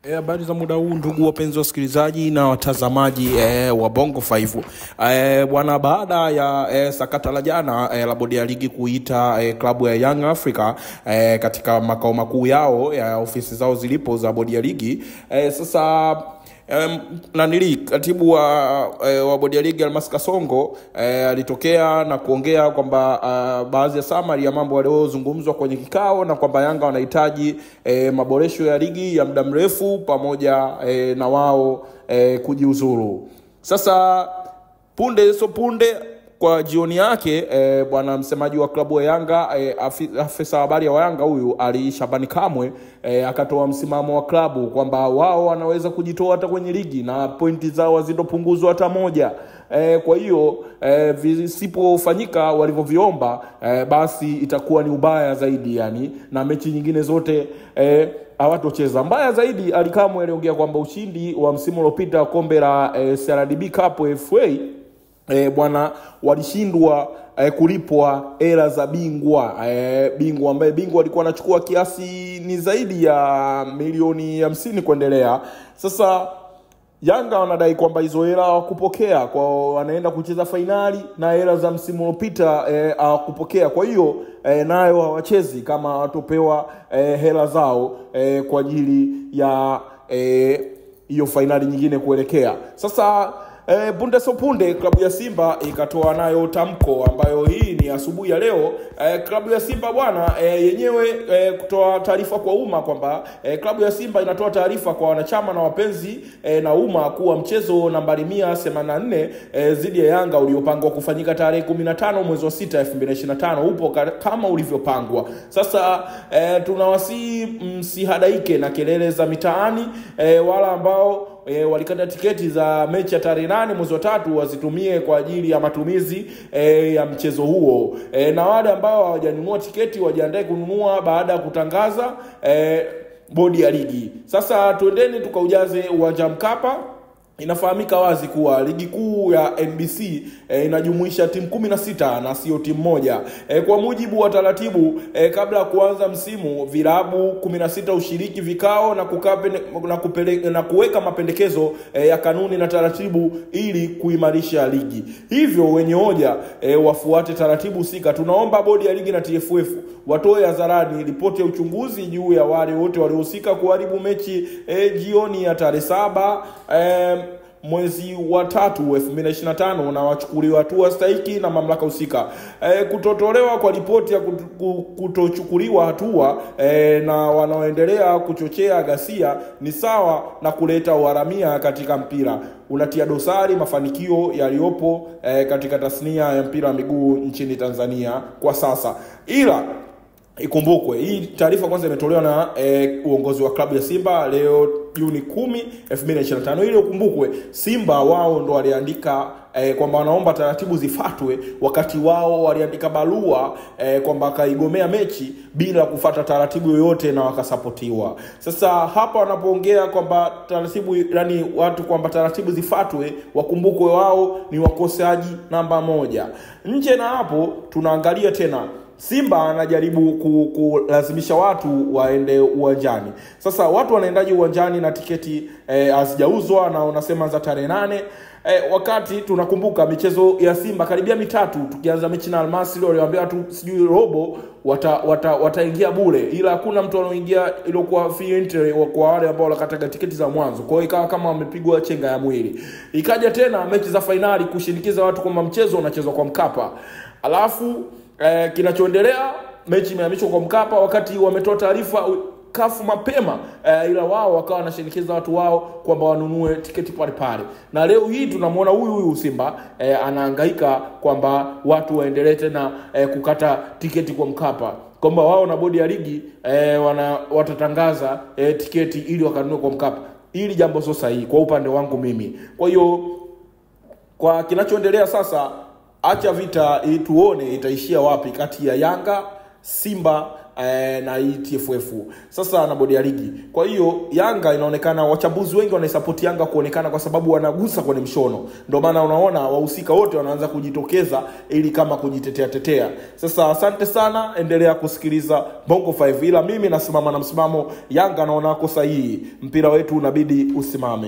Habari za muda huu ndugu wapenzi wasikilizaji na watazamaji wa Bongo 5. Bwana, baada ya sakata la jana la bodi ya ligi kuita klabu ya Young Africa katika makao makuu yao ya ofisi zao zilipo za bodi ya ligi, sasa katibu wa bodi ya ligi Almas Kasongo alitokea na kuongea kwamba baadhi ya summary ya mambo yaliyozungumzwa kwenye kikao, na kwamba Yanga wanahitaji maboresho ya ligi ya muda mrefu pamoja na wao kujiuzuru. Sasa punde kwa jioni yake bwana msemaji wa klabu ya Yanga, afisa habari ya Yanga huyu Ali Shabani Kamwe akatoa msimamo wa klabu kwamba wao wanaweza kujitoa hata kwenye ligi na pointi zao hazitopunguzwa hata moja. Kwa hiyo visipofanyika walivyoviomba, basi itakuwa ni ubaya zaidi, yani na mechi nyingine zote hawatocheza. Mbaya zaidi, Alikamwe aliongea kwamba ushindi wa msimu uliopita kombe la CRDB Cup FA, bwana, walishindwa kulipwa hela za bingwa ambaye bingwa alikuwa anachukua kiasi ni zaidi ya milioni 50 kuendelea. Sasa Yanga wanadai kwamba hizo hela hawakupokea, kwa wanaenda kucheza finali na hela za msimu uliopita hawakupokea. Kwa hiyo nayo hawachezi kama watopewa hela zao kwa ajili ya hiyo finali nyingine kuelekea. Sasa punde klabu ya Simba ikatoa nayo tamko, ambayo hii ni asubuhi ya leo. Klabu ya Simba bwana yenyewe kutoa taarifa kwa umma kwamba klabu ya Simba inatoa taarifa kwa wanachama na wapenzi na umma kuwa mchezo nambari 184 dhidi ya Yanga uliopangwa kufanyika tarehe 15 mwezi wa 6 2025 upo kama ulivyopangwa. Sasa tunawasihi msihadaike na kelele za mitaani, wala ambao walikata tiketi za mechi ya tarehe 8 mwezi wa 3 wazitumie kwa ajili ya matumizi ya mchezo huo. Na wale ambao hawajanunua tiketi wajiandae kununua baada ya kutangaza bodi ya ligi. Sasa twendeni tukaujaze uwanja Mkapa. Inafahamika wazi kuwa ligi kuu ya NBC inajumuisha timu 16 na sio timu moja. Kwa mujibu wa taratibu, kabla ya kuanza msimu, vilabu 16 ushiriki vikao na kuweka mapendekezo ya kanuni na taratibu ili kuimarisha ligi. Hivyo wenye hoja wafuate taratibu husika. Tunaomba bodi ya ligi na TFF watoe hadharani ripoti ya uchunguzi juu ya wale wote waliohusika kuharibu mechi jioni ya tarehe 7 mwezi wa 3 2025 na wachukuliwa hatua stahiki na mamlaka husika. Kutotolewa kwa ripoti ya kutochukuliwa hatua na wanaoendelea kuchochea ghasia ni sawa na kuleta uharamia katika mpira, unatia dosari mafanikio yaliyopo katika tasnia ya mpira wa miguu nchini Tanzania kwa sasa. Ila ikumbukwe hii taarifa kwanza imetolewa na uongozi wa klabu ya Simba leo Juni 10, 2025. Ile ukumbukwe Simba wao ndo waliandika kwamba wanaomba taratibu zifuatwe, wakati wao waliandika barua kwamba kaigomea mechi bila kufuata taratibu yoyote na wakasapotiwa. Sasa hapa wanapoongea kwamba taratibu, yani watu kwamba taratibu zifuatwe, wakumbukwe wao ni wakosaji namba 1. Nje na hapo tunaangalia tena Simba anajaribu kulazimisha watu waende uwanjani. Sasa watu wanaendaje uwanjani na tiketi hazijauzwa na unasema za tarehe 8? Wakati tunakumbuka michezo ya Simba karibia mitatu, tukianza mechi na Almasi waliwaambia watu sijui robo wataingia bure, ila hakuna mtu anaoingia iliyokuwa free entry kwa wale ambao wakataga tiketi za mwanzo. Kwa hiyo ikawa kama wamepigwa chenga ya mwili. Ikaja tena mechi za finali kushinikiza watu kwamba mchezo unachezwa kwa Mkapa. Alafu kinachoendelea, mechi imehamishwa kwa Mkapa wakati wametoa taarifa kafu mapema, ila wao wakawa wanashinikiza watu wao kwamba wanunue tiketi pale. Na leo hii tunamwona huyu Simba anahangaika kwamba watu waendelee tena kukata tiketi kwa Mkapa, kwamba wao na bodi ya ligi watatangaza tiketi ili wakanunue kwa Mkapa. Hili jambo sio sahihi kwa upande wangu mimi. Kwa hiyo kwa kinachoendelea sasa, acha vita tuone itaishia wapi kati ya Yanga, Simba na hii TFF sasa na bodi ya ligi. Kwa hiyo Yanga inaonekana wachambuzi wengi wanaisupport Yanga kuonekana kwa sababu wanagusa kwenye mshono. Ndio maana unaona wahusika wote wanaanza kujitokeza ili kama kujitetea. Sasa asante sana, endelea kusikiliza Bongo 5. Ila mimi nasimama na msimamo, Yanga naona wako sahihi. Mpira wetu unabidi usimame.